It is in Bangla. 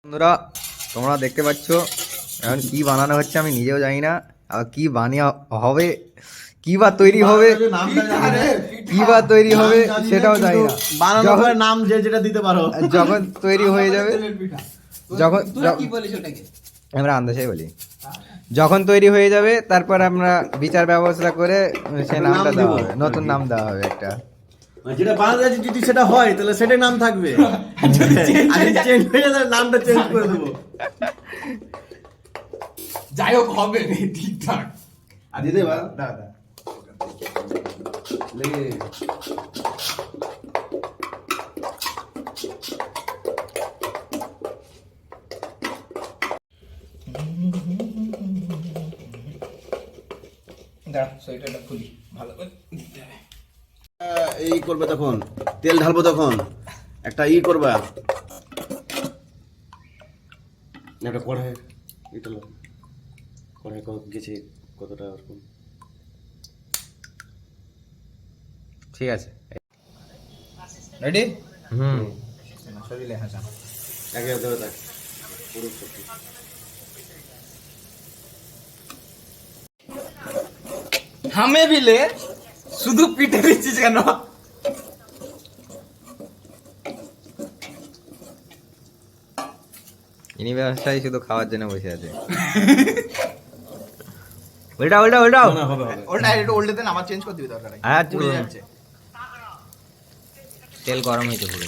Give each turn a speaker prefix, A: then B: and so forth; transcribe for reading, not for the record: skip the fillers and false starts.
A: বন্ধুরা তোমরা দেখতে পাচ্ছ এখন কি বানানো হচ্ছে আমি নিজেও জানি না, আর কি বানিয়ে হবে, কি বা তৈরি হবে, কি বা তৈরি হবে সেটাও জানি না।
B: বানানোর নাম যে যেটা দিতে পারো,
A: যখন তৈরি হয়ে যাবে, যখন আমরা আন্দাজেই বলি, যখন তৈরি হয়ে যাবে তারপর আমরা বিচার ব্যবস্থা করে সে নামটা দেওয়া হবে, নতুন নাম দেওয়া হবে একটা।
B: যেটা বাংলাদেশে যদি সেটা হয় তাহলে সেটাই নাম থাকবে, আর চেঞ্জ হয়ে গেলে নামটা চেঞ্জ করে দেবো।
C: যাই হোক হবে ঠিকঠাক।
B: আর দিতে পার দাদা লেগে
C: দাঁড়া সোয়েটারটা খুলি ভালো করে দিতে হবে।
B: এই করবে তখন তেল ঢালবো, তখন একটা করবা, একটা কড়াই এটা কড়াই গেছে কতটা ওরকম।
A: ঠিক আছে,
C: রেডি?
A: হুম,
C: শরীরে হাসা
B: একে ধরে থাক পুরো সত্যি।
C: হামে বিলে শুধু পিঠে দিচ্ছিস কেন?
A: ইনি ব্যবসায়ী শুধু খাওয়ার জন্য বসে আছে। উল্টা উল্টা উল্টাও,
C: ওটা একটু উল্টে দেন, আমার চেঞ্জ করে দিবি দরকার নেই।
A: হ্যাঁ
C: পুড়ে যাচ্ছে।
A: তেল গরম হইতে পুরো।